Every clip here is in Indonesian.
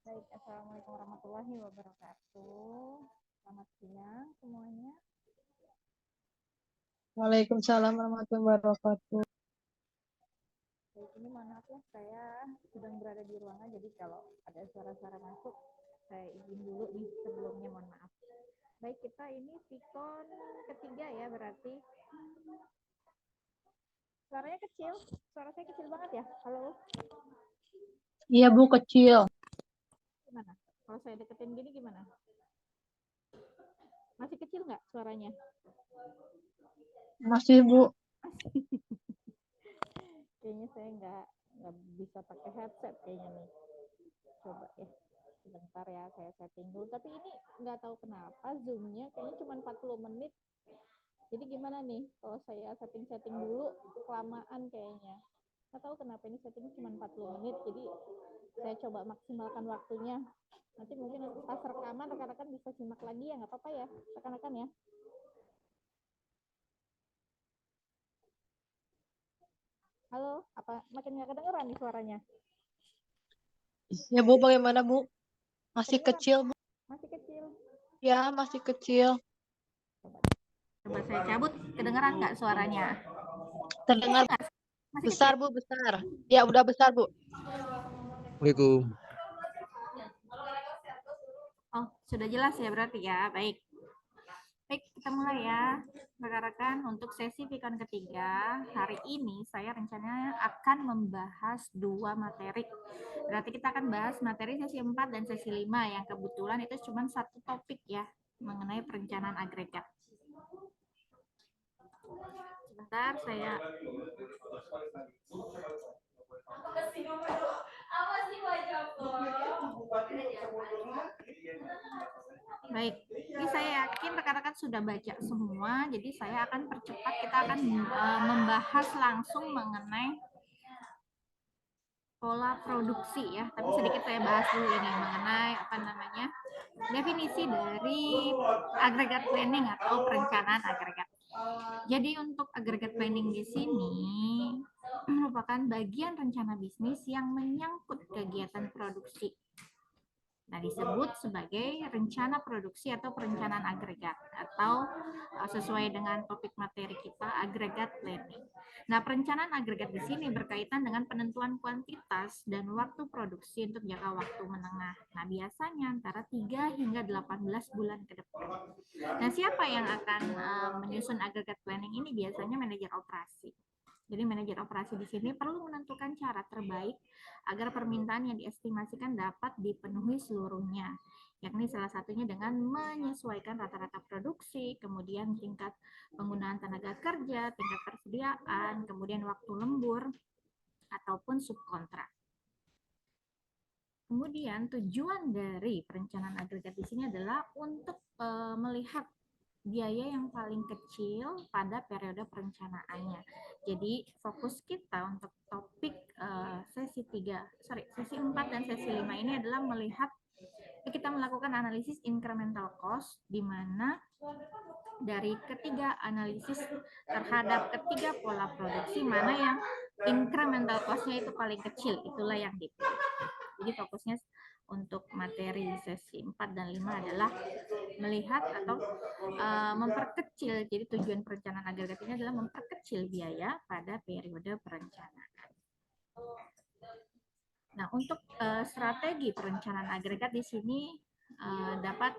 Baik, Assalamualaikum warahmatullahi wabarakatuh. Selamat siang semuanya. Waalaikumsalam warahmatullahi wabarakatuh. Baik, ini mohon maaf ya, saya sedang berada di ruangan, jadi kalau ada suara-suara masuk, saya izin dulu nih sebelumnya, mohon maaf. Baik, kita ini sikon ketiga ya, berarti suaranya kecil, suara saya kecil banget ya. Halo, Iya Bu, kecil. gimana? Kalau saya deketin gini gimana? Masih kecil nggak suaranya? Masih Bu. Kayaknya saya nggak bisa pakai headset kayaknya nih. Coba ya, sebentar ya, saya setting dulu. Tapi ini nggak tahu kenapa zoomnya kayaknya cuma 40 menit. Jadi gimana nih kalau saya setting dulu, kelamaan kayaknya. Nggak tahu kenapa ini setting cuma 40 menit. Jadi saya coba maksimalkan waktunya. Nanti mungkin pas rekaman rekan-rekan bisa simak lagi ya, nggak apa-apa ya rekan-rekan ya. Halo, apa makin nggak kedengeran nih suaranya? Ya Bu, bagaimana Bu? Masih Kedengeran? kecil Bu. Masih kecil. Ya, masih kecil. Coba saya cabut, kedengeran nggak suaranya? Terdengar Masih besar kecil. Bu, besar. Ya, udah besar Bu. Assalamualaikum. Oh, sudah jelas ya berarti ya. Baik. Baik, kita mulai ya. Rekan-rekan, untuk sesi Pikon ketiga, hari ini saya rencananya akan membahas dua materi. Berarti kita akan bahas materi sesi 4 dan sesi 5, yang kebetulan itu cuma satu topik ya, mengenai perencanaan agregat. Sebentar, saya... Baik, ini saya yakin rekan-rekan sudah baca semua, jadi saya akan percepat, kita akan membahas langsung mengenai pola produksi ya. Tapi sedikit saya bahas dulu ini mengenai definisi dari agregat planning atau perencanaan agregat. Jadi untuk agregat planning di sini merupakan bagian rencana bisnis yang menyangkut kegiatan produksi. Nah, disebut sebagai rencana produksi atau perencanaan agregat, atau sesuai dengan topik materi kita, agregat planning. Nah, perencanaan agregat di sini berkaitan dengan penentuan kuantitas dan waktu produksi untuk jangka waktu menengah. Nah, biasanya antara 3 hingga 18 bulan ke depan. Nah, siapa yang akan menyusun agregat planning ini? Biasanya manajer operasi. Jadi manajer operasi di sini perlu menentukan cara terbaik agar permintaan yang diestimasikan dapat dipenuhi seluruhnya, yakni salah satunya dengan menyesuaikan rata-rata produksi, kemudian tingkat penggunaan tenaga kerja, tingkat persediaan, kemudian waktu lembur, ataupun subkontrak. Kemudian tujuan dari perencanaan agregat di sini adalah untuk melihat biaya yang paling kecil pada periode perencanaannya. Jadi fokus kita untuk topik sesi 4 dan sesi 5 ini adalah melihat, kita melakukan analisis incremental cost, di mana dari ketiga analisis terhadap ketiga pola produksi, mana yang incremental cost-nya itu paling kecil, itulah yang dipilih. Jadi fokusnya untuk materi sesi 4 dan 5 adalah melihat atau memperkecil. Jadi tujuan perencanaan agregat ini adalah memperkecil biaya pada periode perencanaan. Nah, untuk strategi perencanaan agregat di sini dapat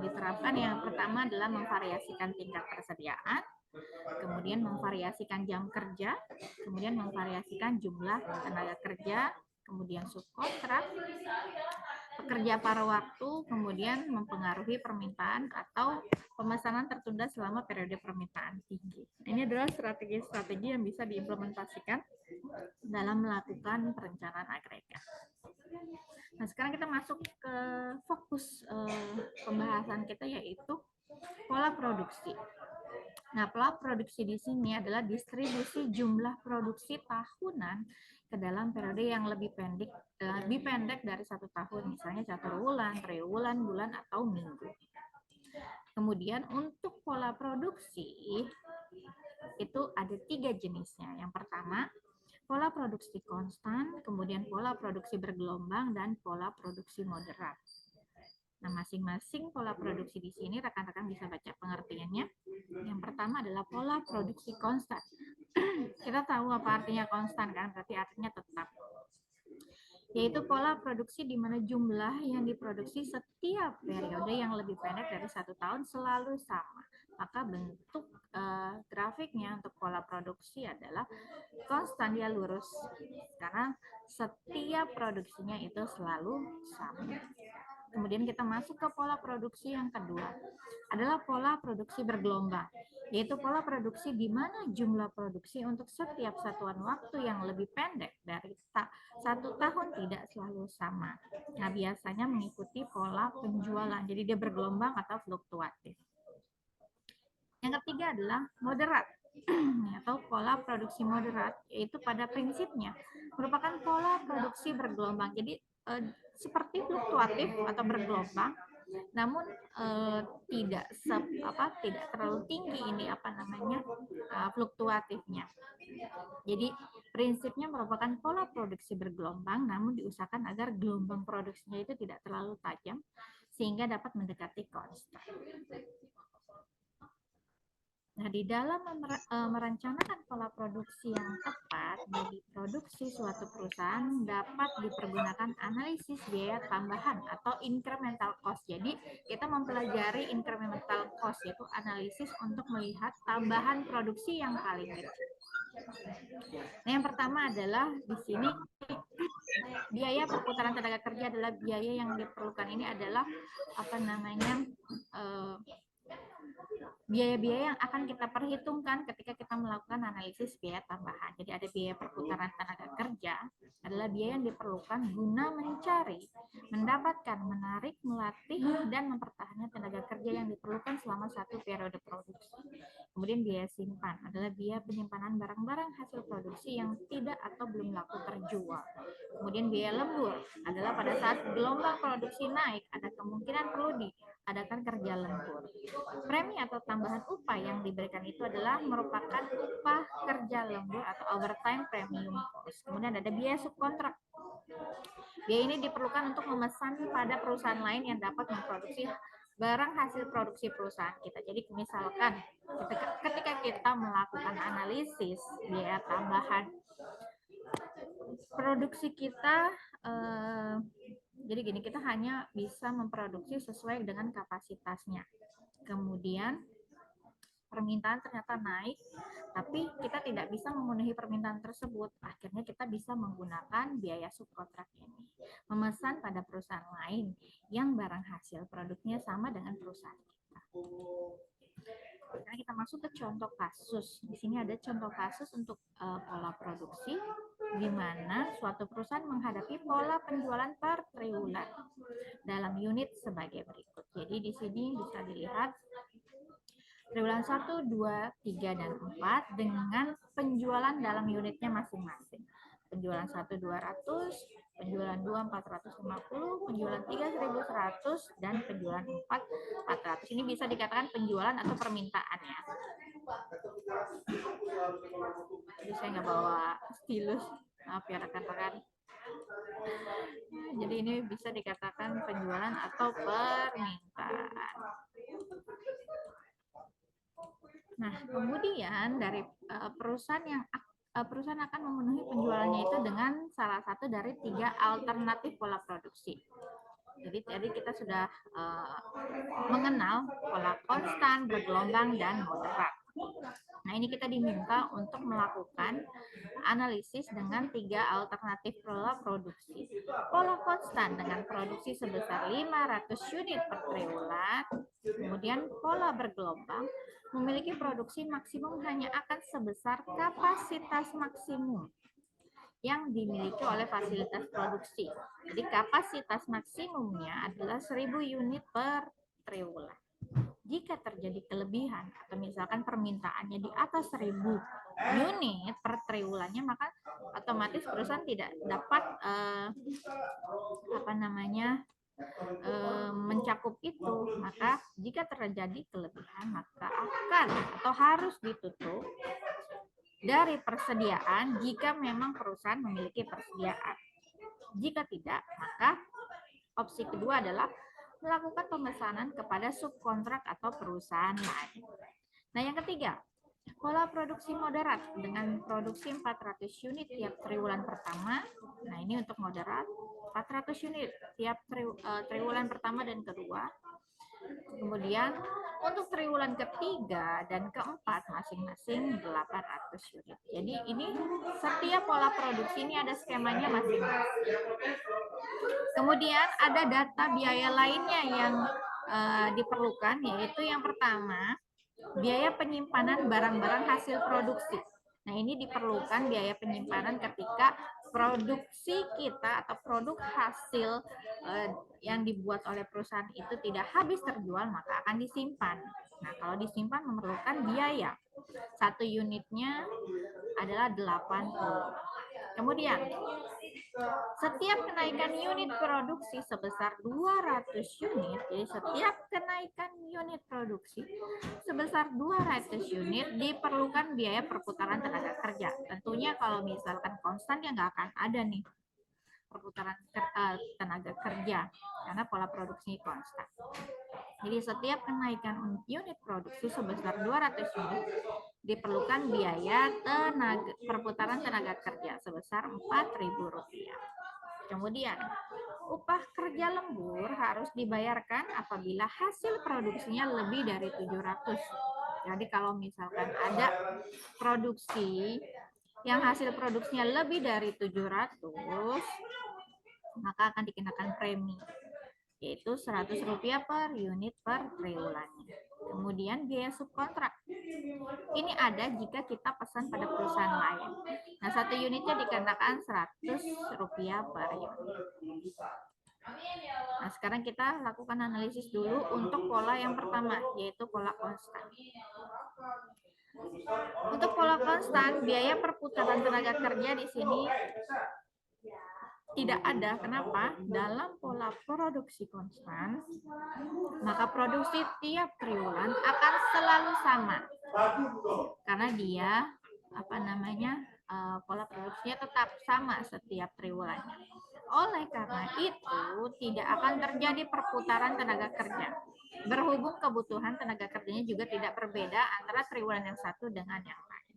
diterapkan. Yang pertama adalah memvariasikan tingkat persediaan, kemudian memvariasikan jam kerja, kemudian memvariasikan jumlah tenaga kerja, kemudian subkontrak, pekerja paruh waktu, kemudian mempengaruhi permintaan atau pemesanan tertunda selama periode permintaan tinggi. Ini adalah strategi-strategi yang bisa diimplementasikan dalam melakukan perencanaan agregat. Nah, sekarang kita masuk ke fokus pembahasan kita, yaitu pola produksi. Nah, pola produksi di sini adalah distribusi jumlah produksi tahunan ke dalam periode yang lebih pendek dari 1 tahun, misalnya catur bulan, triwulan, bulan, atau minggu. Kemudian untuk pola produksi itu ada 3 jenisnya. Yang pertama, pola produksi konstan, kemudian pola produksi bergelombang, dan pola produksi moderat. Nah, masing-masing pola produksi di sini rekan-rekan bisa baca pengertiannya. Yang pertama adalah pola produksi konstan. Kita tahu apa artinya konstan kan? Berarti artinya tetap. Yaitu pola produksi di mana jumlah yang diproduksi setiap periode yang lebih pendek dari 1 tahun selalu sama. Maka bentuk grafiknya untuk pola produksi adalah konstan, dia lurus karena setiap produksinya itu selalu sama. Kemudian kita masuk ke pola produksi yang kedua, adalah pola produksi bergelombang, yaitu pola produksi di mana jumlah produksi untuk setiap satuan waktu yang lebih pendek dari 1 tahun tidak selalu sama. Nah, biasanya mengikuti pola penjualan, jadi dia bergelombang atau fluktuatif. Yang ketiga adalah moderat, atau pola produksi moderat, yaitu pada prinsipnya merupakan pola produksi bergelombang. Jadi seperti fluktuatif atau bergelombang, namun tidak terlalu tinggi ini fluktuatifnya. Jadi prinsipnya merupakan pola produksi bergelombang, namun diusahakan agar gelombang produksinya itu tidak terlalu tajam sehingga dapat mendekati konstan. Nah, di dalam merencanakan pola produksi yang tepat bagi produksi suatu perusahaan dapat dipergunakan analisis biaya tambahan atau incremental cost. Jadi, kita mempelajari incremental cost, yaitu analisis untuk melihat tambahan produksi yang paling kecil. Nah, yang pertama adalah di sini biaya perputaran tenaga kerja adalah biaya yang diperlukan. Ini adalah biaya-biaya yang akan kita perhitungkan ketika kita melakukan analisis biaya tambahan. Jadi ada biaya perputaran tenaga kerja, adalah biaya yang diperlukan guna mencari, mendapatkan, menarik, melatih, dan mempertahankan tenaga kerja yang diperlukan selama satu periode produksi. Kemudian biaya simpan adalah biaya penyimpanan barang-barang hasil produksi yang tidak atau belum laku terjual. Kemudian biaya lembur adalah pada saat gelombang produksi naik, ada kemungkinan perlu diadakan kerja lembur. Premi atau tambahan upah yang diberikan itu adalah merupakan upah kerja lembur atau overtime premium cost. Kemudian ada biaya subkontrak. Biaya ini diperlukan untuk memesan pada perusahaan lain yang dapat memproduksi barang hasil produksi perusahaan kita. Jadi misalkan ketika kita melakukan analisis biaya tambahan produksi kita, jadi gini, kita hanya bisa memproduksi sesuai dengan kapasitasnya. Kemudian permintaan ternyata naik, tapi kita tidak bisa memenuhi permintaan tersebut. Akhirnya kita bisa menggunakan biaya subkontrak ini, memesan pada perusahaan lain yang barang hasil produknya sama dengan perusahaan kita. Sekarang kita masuk ke contoh kasus. Di sini ada contoh kasus untuk pola produksi, di mana suatu perusahaan menghadapi pola penjualan per triwulan dalam unit sebagai berikut. Jadi di sini bisa dilihat triwulan 1, 2, 3, dan 4 dengan penjualan dalam unitnya masing-masing. Penjualan 1 200, penjualan 2 450, penjualan 3 1100, dan penjualan 4 400. Ini bisa dikatakan penjualan atau permintaan ya. Jadi saya nggak bawa stylus, maaf ya rekan-rekan. Jadi ini bisa dikatakan penjualan atau permintaan. Nah, kemudian dari perusahaan akan memenuhi penjualannya itu dengan salah satu dari 3 alternatif pola produksi. Jadi tadi kita sudah mengenal pola konstan, bergelombang, dan moderat. Nah, ini kita diminta untuk melakukan analisis dengan 3 alternatif pola produksi. Pola konstan dengan produksi sebesar 500 unit per triwulan. Kemudian pola bergelombang memiliki produksi maksimum hanya akan sebesar kapasitas maksimum yang dimiliki oleh fasilitas produksi. Jadi kapasitas maksimumnya adalah 1000 unit per triwulan. Jika terjadi kelebihan atau misalkan permintaannya di atas 1000 unit per triwulannya, maka otomatis perusahaan tidak dapat mencakup itu. Maka jika terjadi kelebihan, maka akan atau harus ditutup dari persediaan jika memang perusahaan memiliki persediaan. Jika tidak, maka opsi kedua adalah melakukan pemesanan kepada subkontrak atau perusahaan lain. Nah, yang ketiga, pola produksi moderat dengan produksi 400 unit tiap triwulan pertama. Nah, ini untuk moderat, 400 unit tiap triwulan pertama dan kedua. Kemudian untuk triwulan ketiga dan keempat masing-masing 800 unit. Jadi ini setiap pola produksi ini ada skemanya masing-masing. Kemudian ada data biaya lainnya yang diperlukan, yaitu yang pertama, biaya penyimpanan barang-barang hasil produksi. Nah, ini diperlukan biaya penyimpanan ketika produksi kita atau produk hasil yang dibuat oleh perusahaan itu tidak habis terjual, maka akan disimpan. Nah, kalau disimpan memerlukan biaya. Satu unitnya adalah 80. Kemudian, setiap kenaikan unit produksi sebesar 200 unit, jadi setiap kenaikan unit produksi sebesar 200 unit diperlukan biaya perputaran tenaga kerja. Tentunya kalau misalkan konstan ya nggak akan ada nih perputaran tenaga kerja karena pola produksi konstan. Jadi setiap kenaikan unit produksi sebesar 200 unit diperlukan biaya perputaran tenaga kerja sebesar Rp4.000. Kemudian, upah kerja lembur harus dibayarkan apabila hasil produksinya lebih dari 700. Jadi kalau misalkan ada produksi yang hasil produksinya lebih dari 700, maka akan dikenakan premi, yaitu Rp100 per unit per triwulannya. Kemudian biaya subkontrak. Ini ada jika kita pesan pada perusahaan lain. Nah, satu unitnya dikenakan Rp100 per unit. Nah, sekarang kita lakukan analisis dulu untuk pola yang pertama, yaitu pola konstan. Untuk pola konstan, biaya perputaran tenaga kerja di sini tidak ada. Kenapa? Dalam pola produksi konstan, maka produksi tiap triwulan akan selalu sama. Karena dia pola produksinya tetap sama setiap triwulannya. Oleh karena itu, tidak akan terjadi perputaran tenaga kerja. Berhubung kebutuhan tenaga kerjanya juga tidak berbeda antara triwulan yang satu dengan yang lain.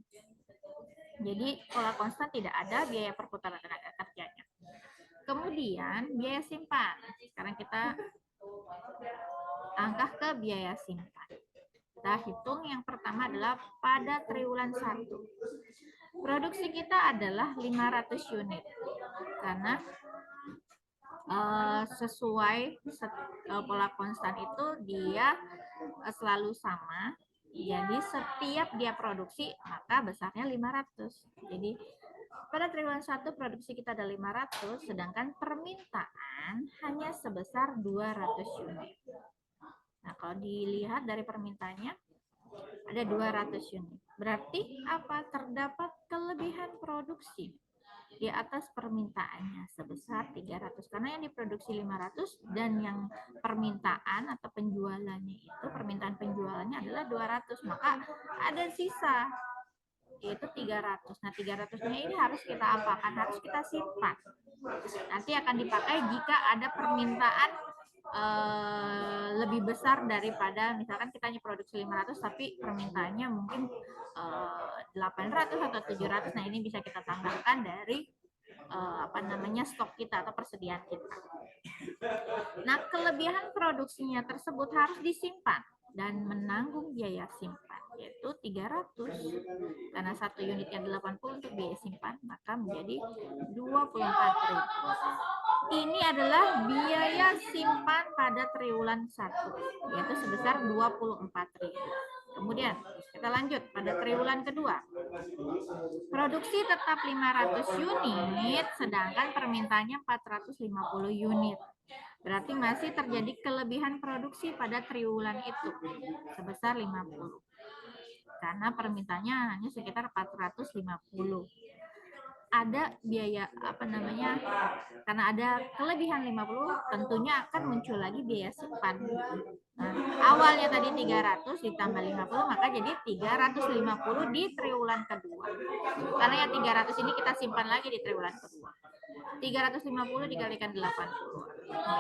Jadi, pola konstan tidak ada biaya perputaran tenaga kerjanya. Kemudian biaya simpan. Sekarang kita angkat ke biaya simpan. Kita hitung yang pertama adalah pada triwulan 1. Produksi kita adalah 500 unit. Karena sesuai pola konstan itu dia selalu sama. Jadi setiap dia produksi maka besarnya 500. Jadi pada triwulan 1 produksi kita ada 500, sedangkan permintaan hanya sebesar 200 unit. Nah, kalau dilihat dari permintaannya ada 200 unit. Berarti apa? Terdapat kelebihan produksi di atas permintaannya sebesar 300. Karena yang diproduksi 500 dan yang permintaan atau penjualannya itu, permintaan penjualannya adalah 200, maka ada sisa, yaitu 300. Nah, 300-nya ini harus kita apakan? Harus kita simpan. Nanti akan dipakai jika ada permintaan lebih besar daripada, misalkan kita hanya produksi 500 tapi permintaannya mungkin 800 atau 700. Nah, ini bisa kita tambahkan dari stok kita atau persediaan kita. Nah, kelebihan produksinya tersebut harus disimpan dan menanggung biaya simpan, yaitu 300. Karena satu unitnya 80 untuk biaya simpan, maka menjadi 24.000. Ini adalah biaya simpan pada triwulan 1, yaitu sebesar 24.000. Kemudian kita lanjut pada triwulan kedua. Produksi tetap 500 unit, sedangkan permintaannya 450 unit. Berarti masih terjadi kelebihan produksi pada triwulan itu sebesar 50. Karena permintaannya hanya sekitar 450. ada biaya karena ada kelebihan 50, tentunya akan muncul lagi biaya simpan. Nah, awalnya tadi 300 ditambah 50, maka jadi 350 di triwulan kedua. Karena yang 300 ini kita simpan lagi di triwulan kedua. 350 dikalikan 80.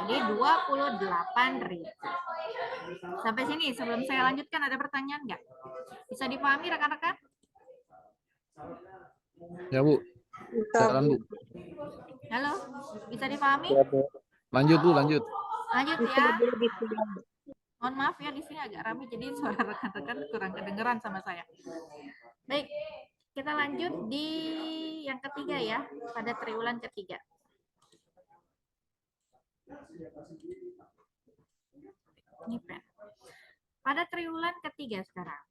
Jadi 28.000. Sampai sini sebelum saya lanjutkan ada pertanyaan nggak? Bisa dipahami rekan-rekan? Ya, Bu. Jalan, Bu. Halo, bisa dipahami? Lanjut, Bu, lanjut. Lanjut ya. Mohon maaf ya, di sini agak ramai jadi suara rekan-rekan kurang kedengeran sama saya. Baik, kita lanjut di yang ketiga ya, pada triwulan ketiga. Ini pen. Pada triwulan ketiga sekarang,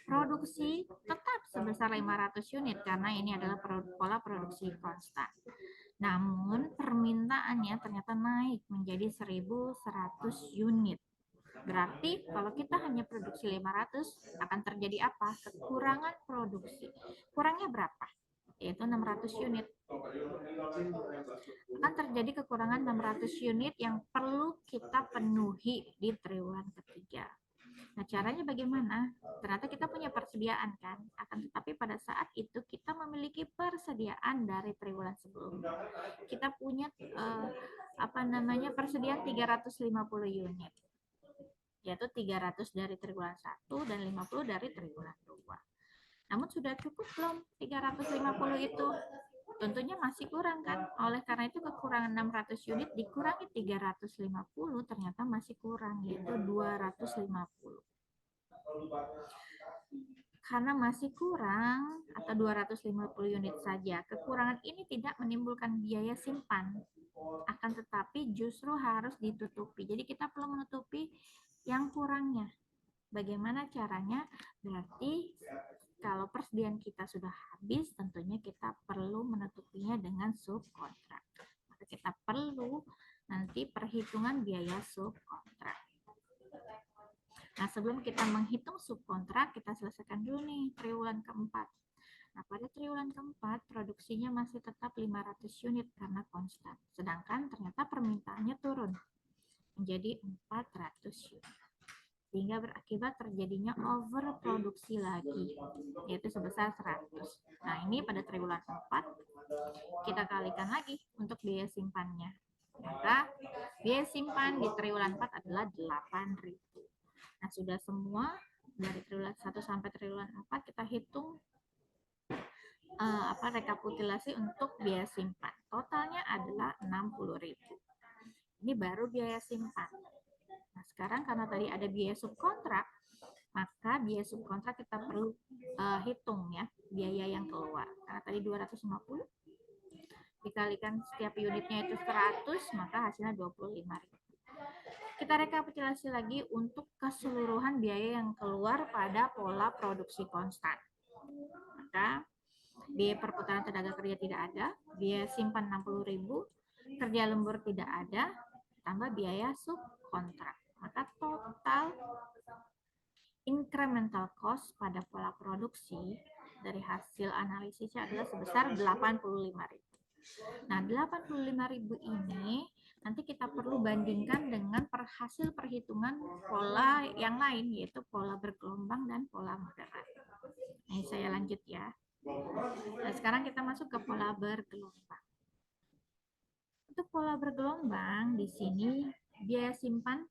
produksi tetap sebesar 500 unit karena ini adalah pola produksi konstan. Namun permintaannya ternyata naik menjadi 1.100 unit. Berarti kalau kita hanya produksi 500 akan terjadi apa? Kekurangan produksi. Kurangnya berapa? Yaitu 600 unit. Akan terjadi kekurangan 600 unit yang perlu kita penuhi di triwulan ketiga. Nah, caranya bagaimana? Ternyata kita punya persediaan kan, akan tetapi pada saat itu kita memiliki persediaan dari triwulan sebelumnya. Kita punya persediaan 350 unit. Yaitu 300 dari triwulan 1 dan 50 dari triwulan 2. Namun sudah cukup belum 350 itu? Tentunya masih kurang kan? Oleh karena itu kekurangan 600 unit dikurangi 350 ternyata masih kurang, yaitu 250. Karena masih kurang atau 250 unit saja, kekurangan ini tidak menimbulkan biaya simpan, akan tetapi justru harus ditutupi. Jadi kita perlu menutupi yang kurangnya. Bagaimana caranya? Berarti kalau persediaan kita sudah habis, tentunya kita perlu menutupinya dengan subkontrak. Maka kita perlu nanti perhitungan biaya subkontrak. Nah, sebelum kita menghitung subkontrak, kita selesaikan dulu nih triwulan keempat. Nah, pada triwulan keempat, produksinya masih tetap 500 unit karena konstan. Sedangkan ternyata permintaannya turun menjadi 400 unit. Sehingga berakibat terjadinya overproduksi lagi, yaitu sebesar 100. Nah, ini pada triwulan 4, kita kalikan lagi untuk biaya simpannya. Maka, biaya simpan di triwulan 4 adalah 8.000. Nah, sudah semua dari triwulan 1 sampai triwulan 4 kita hitung rekapitulasi untuk biaya simpan. Totalnya adalah 60.000. Ini baru biaya simpan. Nah, sekarang karena tadi ada biaya subkontrak, maka biaya subkontrak kita perlu hitung ya, biaya yang keluar. Karena tadi 250 dikalikan setiap unitnya itu 100, maka hasilnya 25.000. Kita rekapitulasi lagi untuk keseluruhan biaya yang keluar pada pola produksi konstan. Maka biaya perputaran tenaga kerja tidak ada, biaya simpan 60.000, kerja lembur tidak ada, tambah biaya subkontrak. Maka total incremental cost pada pola produksi dari hasil analisisnya adalah sebesar 85.000. Nah, 85.000 ini nanti kita perlu bandingkan dengan hasil perhitungan pola yang lain, yaitu pola bergelombang dan pola moderat. Nah, saya lanjut ya. Nah, sekarang kita masuk ke pola bergelombang. Untuk pola bergelombang, di sini biaya simpan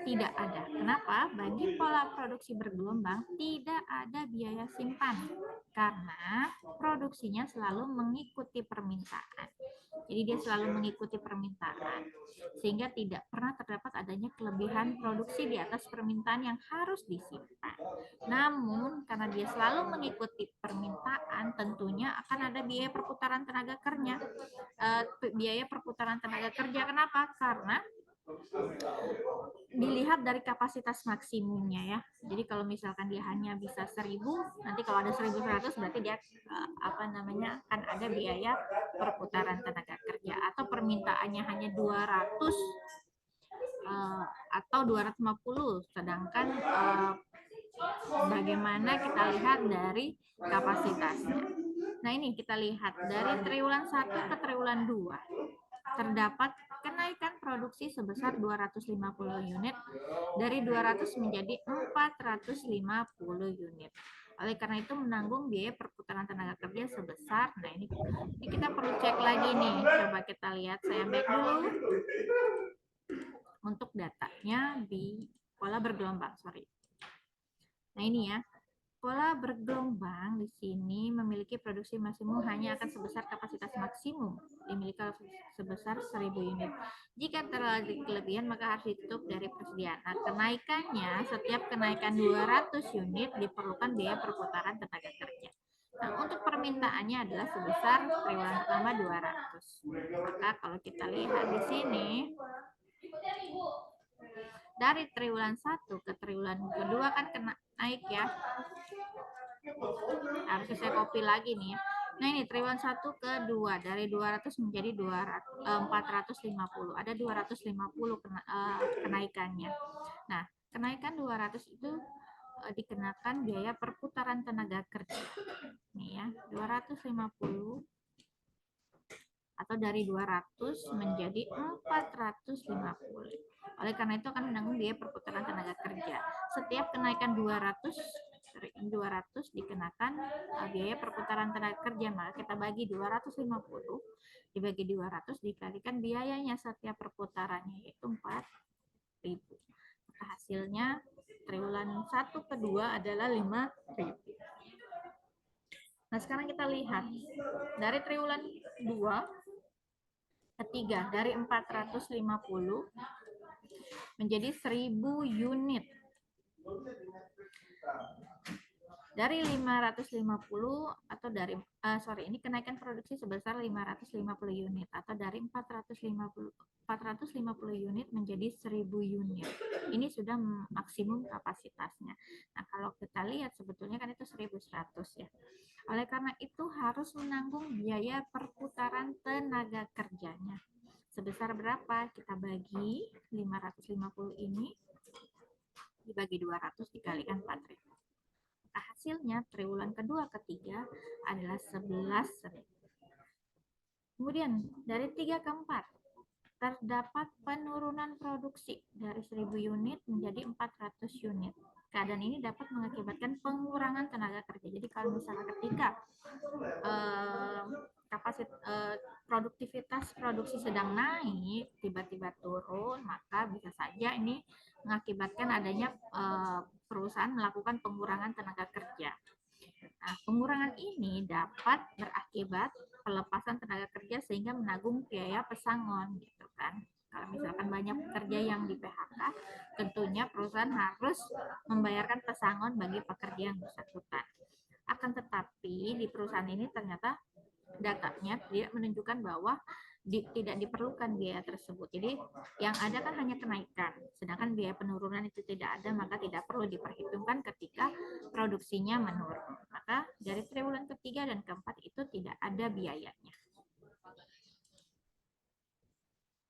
tidak ada. Kenapa? Bagi pola produksi bergelombang tidak ada biaya simpan karena produksinya selalu mengikuti permintaan. Jadi dia selalu mengikuti permintaan sehingga tidak pernah terdapat adanya kelebihan produksi di atas permintaan yang harus disimpan. Namun karena dia selalu mengikuti permintaan, tentunya akan ada biaya perputaran tenaga kerja. Biaya perputaran tenaga kerja kenapa? Karena dilihat dari kapasitas maksimumnya ya. Jadi kalau misalkan dia hanya bisa 1.000, nanti kalau ada 1.100 berarti dia akan ada biaya perputaran tenaga kerja, atau permintaannya hanya 200 atau 250, sedangkan bagaimana kita lihat dari kapasitasnya. Nah, ini kita lihat dari triwulan 1 ke triwulan 2 terdapat kenaikan produksi sebesar 250 unit dari 200 menjadi 450 unit. Oleh karena itu menanggung biaya perputaran tenaga kerja sebesar, nah ini kita perlu cek lagi nih. Coba kita lihat, saya back dulu untuk datanya di pola bergelombang, sorry. Nah, ini ya. Pola bergelombang di sini memiliki produksi maksimum hanya akan sebesar kapasitas maksimum dimiliki sebesar 1000 unit. Jika terjadi kelebihan maka harus ditutup dari persediaan. Nah, kenaikannya setiap kenaikan 200 unit diperlukan biaya perputaran tenaga kerja. Nah, untuk permintaannya adalah sebesar triwulan pertama 200. Maka kalau kita lihat di sini dari triwulan 1 ke triwulan kedua kan naik ya. Harusnya saya copy lagi nih ya. Nah, ini triwulan 1 ke 2 dari 200 menjadi 450. Ada 250 kenaikannya. Nah, kenaikan 200 itu dikenakan biaya perputaran tenaga kerja. Nih ya, 250 atau dari 200 menjadi 450. Oleh karena itu akan menanggung biaya perputaran tenaga kerja. Setiap kenaikan 200 dikenakan biaya perputaran tenaga kerja, maka kita bagi 250 dibagi 200 dikalikan biayanya setiap perputarannya yaitu 4.000. Maka hasilnya triwulan 1 ke 2 adalah 5.000. Nah, sekarang kita lihat dari triwulan 2 ketiga dari 450 menjadi 1000 unit. Dari 550 atau dari ini kenaikan produksi sebesar 550 unit atau dari 450 unit menjadi 1000 unit. Ini sudah maksimum kapasitasnya. Nah, kalau kita lihat sebetulnya kan itu 1100 ya. Oleh karena itu harus menanggung biaya perputaran tenaga kerjanya. Sebesar berapa? Kita bagi 550 ini dibagi 200 dikalikan 4.000. Nah, hasilnya triwulan kedua ketiga adalah 11.000. Kemudian dari 3 ke 4 terdapat penurunan produksi dari 1000 unit menjadi 400 unit. Keadaan ini dapat mengakibatkan pengurangan tenaga kerja. Jadi kalau misalnya ketika produktivitas produksi sedang naik, tiba-tiba turun, maka bisa saja ini mengakibatkan adanya perusahaan melakukan pengurangan tenaga kerja. Nah, pengurangan ini dapat berakibat pelepasan tenaga kerja sehingga menanggung biaya pesangon, gitu kan. Kalau misalkan banyak pekerja yang di PHK, tentunya perusahaan harus membayarkan pesangon bagi pekerja yang bersangkutan. Akan tetapi di perusahaan ini ternyata datanya tidak menunjukkan bahwa tidak diperlukan biaya tersebut. Jadi yang ada kan hanya kenaikan, sedangkan biaya penurunan itu tidak ada, maka tidak perlu diperhitungkan ketika produksinya menurun. Maka dari triwulan ketiga dan keempat itu tidak ada biayanya.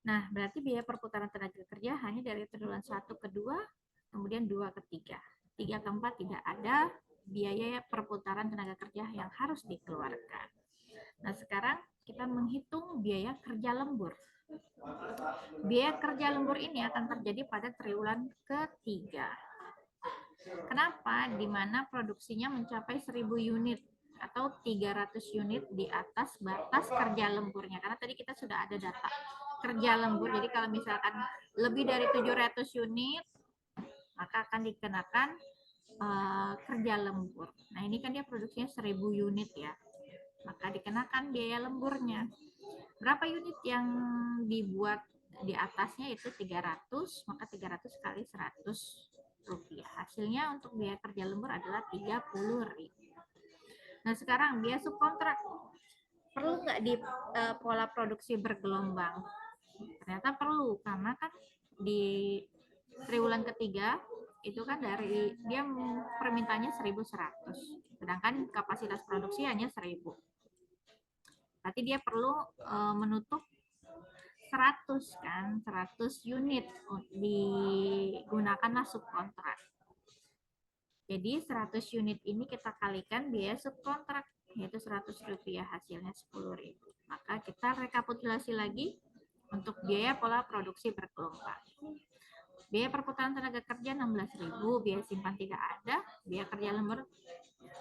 Nah, berarti biaya perputaran tenaga kerja hanya dari triwulan 1 ke 2, kemudian 2 ke 3. 3 ke 4 tidak ada biaya perputaran tenaga kerja yang harus dikeluarkan. Nah, sekarang kita menghitung biaya kerja lembur. Biaya kerja lembur ini akan terjadi pada triwulan ketiga. Kenapa? Di mana produksinya mencapai 1000 unit atau 300 unit di atas batas kerja lemburnya. Karena tadi kita sudah ada data kerja lembur. Jadi kalau misalkan lebih dari 700 unit, maka akan dikenakan kerja lembur. Nah, ini kan dia produksinya 1000 unit ya. Maka dikenakan biaya lemburnya. Berapa unit yang dibuat di atasnya itu 300, maka 300 kali 100 rupiah. Hasilnya untuk biaya kerja lembur adalah 30.000. Nah, sekarang biaya subkontrak perlu nggak di pola produksi bergelombang? Ternyata perlu, karena kan di triwulan ketiga itu kan dari dia permintaannya 1100, sedangkan kapasitas produksi hanya 1000. Berarti dia perlu menutup 100 kan, 100 unit digunakanlah subkontrak. Jadi 100 unit ini kita kalikan biaya subkontrak yaitu Rp100, hasilnya Rp10.000. Maka kita rekapitulasi lagi untuk biaya pola produksi bergelombang. Biaya perputaran tenaga kerja 16.000, biaya simpan tidak ada, biaya kerja lembur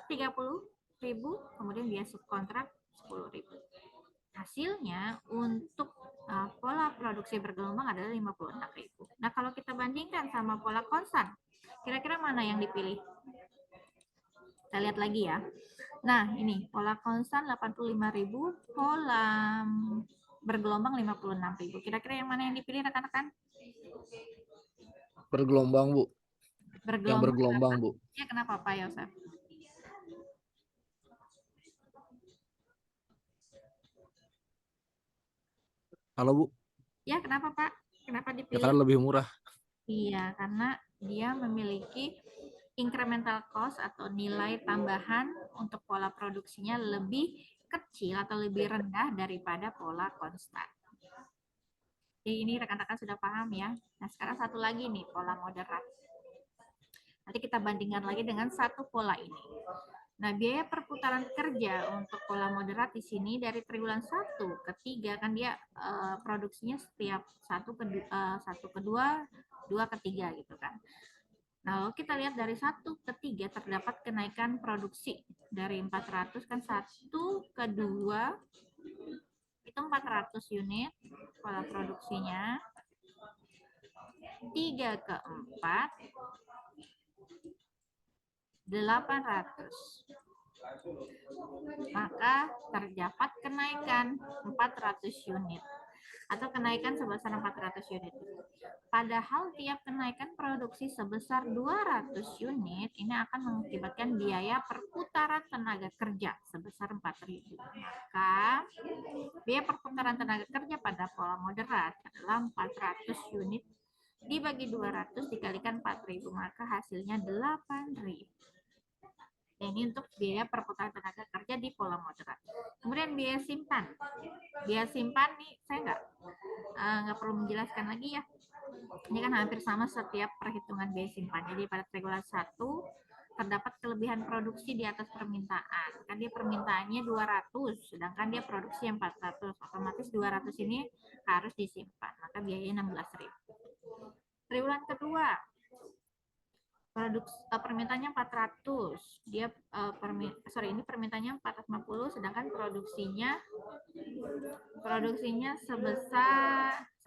30.000, kemudian biaya subkontrak 10.000. Hasilnya untuk pola produksi bergelombang adalah 56.000. Nah, kalau kita bandingkan sama pola konstan, kira-kira mana yang dipilih? Kita lihat lagi ya. Nah, ini pola konstan 85.000, pola bergelombang 56.000. Kira-kira yang mana yang dipilih rekan-rekan? Bergelombang, Bu. Yang bergelombang, Bu. Ya, kenapa Pak Yosef? Halo, Bu. Ya, kenapa Pak? Kenapa Ya dipilih? karena lebih murah. Iya, karena dia memiliki incremental cost atau nilai tambahan untuk pola produksinya lebih kecil atau lebih rendah daripada pola konstan. Jadi ini rekan-rekan sudah paham ya. Nah, sekarang satu lagi nih, pola moderat. Nanti kita bandingkan lagi dengan satu pola ini. Nah, biaya perputaran kerja untuk pola moderat di sini dari triwulan 1 ke 3 kan dia produksinya setiap 1 ke 2, 2 ke 3 gitu kan. Nah, lalu kita lihat dari 1 ke 3 terdapat kenaikan produksi dari 400 kan 1 ke 2 itu 400 unit pola produksinya. 3 ke 4 800. Maka terdapat kenaikan 400 unit atau kenaikan sebesar 400 unit. Padahal tiap kenaikan produksi sebesar 200 unit ini akan mengakibatkan biaya perputaran tenaga kerja sebesar 4.000. Maka biaya perputaran tenaga kerja pada pola moderat adalah 400 unit dibagi 200 dikalikan 4.000, maka hasilnya 8.000. Ini untuk biaya perputaran tenaga kerja di pola moderat. Kemudian biaya simpan. Biaya simpan nih saya nggak perlu menjelaskan lagi ya. Ini kan hampir sama setiap perhitungan biaya simpan. Jadi pada triwulan 1 terdapat kelebihan produksi di atas permintaan. Kan dia permintaannya 200, sedangkan dia produksi 400. Otomatis 200 ini harus disimpan. Maka biayanya 16.000. Triwulan kedua permintaannya 400, dia ini permintaannya 450, sedangkan produksinya produksinya 400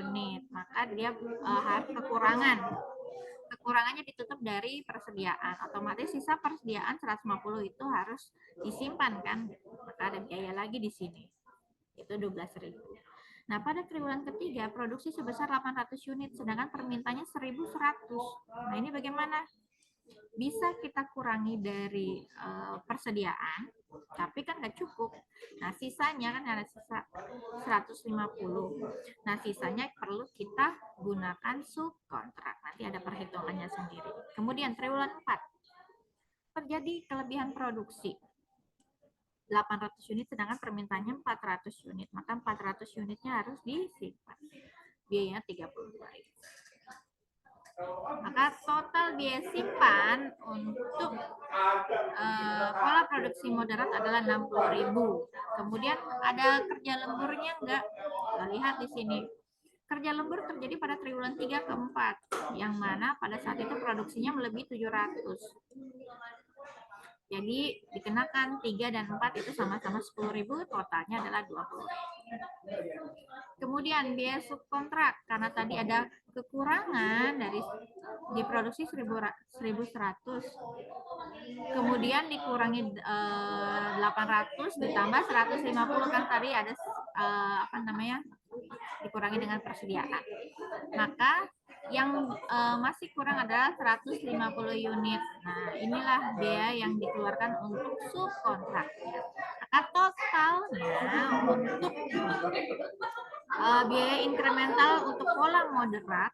unit, maka dia harus kekurangannya ditutup dari persediaan, otomatis sisa persediaan 150 itu harus disimpan kan, maka ada biaya lagi di sini, itu 12.000. Nah, pada triwulan ketiga, produksi sebesar 800 unit, sedangkan permintaannya 1.100. Nah, ini bagaimana? Bisa kita kurangi dari persediaan, tapi kan nggak cukup. Nah, sisanya kan ada sisa 150. Nah, sisanya perlu kita gunakan subkontrak. Nanti ada perhitungannya sendiri. Kemudian, triwulan 4, terjadi kelebihan produksi. 800 unit sedangkan permintaannya 400 unit, maka 400 unitnya harus disimpan. Biayanya 32.000. Maka total biaya simpan untuk pola produksi moderat adalah 60.000. Kemudian ada kerja lemburnya enggak? Kita lihat di sini. Kerja lembur terjadi pada triwulan 3 ke 4, yang mana pada saat itu produksinya melebihi 700. Jadi dikenakan 3 dan 4 itu sama-sama 10.000, totalnya adalah 20.000. Kemudian biaya subkontrak, karena tadi ada kekurangan dari diproduksi 1.100, kemudian dikurangi 800 ditambah 150 kan tadi ada dikurangi dengan persediaan. Maka yang masih kurang adalah 150 unit. Nah, inilah biaya yang dikeluarkan untuk subkontrak. Maka totalnya untuk biaya incremental untuk pola moderat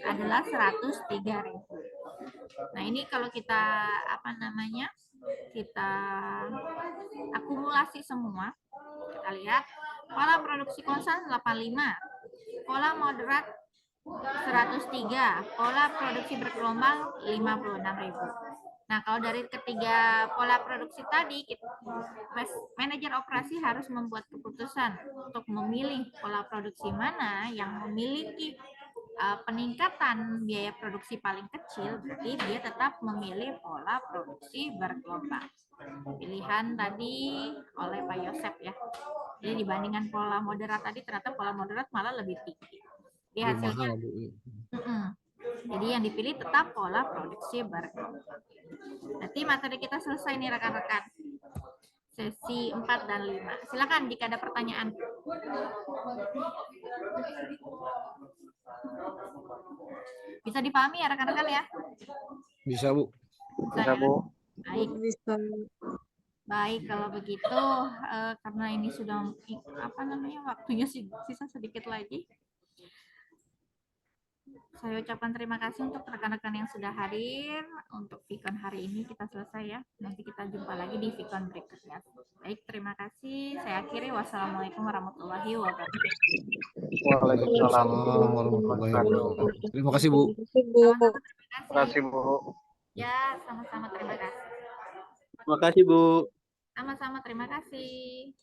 adalah 103.000. Nah, ini kalau kita kita akumulasi semua, kita lihat pola produksi konstan 85, pola moderat 103, pola produksi bergelombang 56.000. Nah, kalau dari ketiga pola produksi tadi, manajer operasi harus membuat keputusan untuk memilih pola produksi mana yang memiliki peningkatan biaya produksi paling kecil, berarti dia tetap memilih pola produksi bergelombang. Pilihan tadi oleh Pak Yosep ya. Jadi dibandingkan pola moderat tadi, ternyata pola moderat malah lebih tinggi. Di Lebih hasilnya, mahal, Bu. jadi yang dipilih tetap pola produksi bergelombang. Nanti materi kita selesai nih rekan-rekan. Sesi 4 dan 5. Silakan jika ada pertanyaan. Bisa dipahami ya rekan-rekan ya? Bisa, Bu. Bisa, Bu. Baik. Bisa. Baik, kalau begitu karena ini sudah waktunya sisa sedikit lagi. Saya ucapkan terima kasih untuk rekan-rekan yang sudah hadir. Untuk Vicon hari ini kita selesai ya. Nanti kita jumpa lagi di Vicon berikutnya. Baik, terima kasih. Saya akhiri. Wassalamualaikum warahmatullahi wabarakatuh. Waalaikumsalam warahmatullahi wabarakatuh. Terima kasih, Bu. Sama-sama, Terima kasih, Bu. Ya, sama-sama terima kasih. Terima kasih, Bu. Sama-sama terima kasih.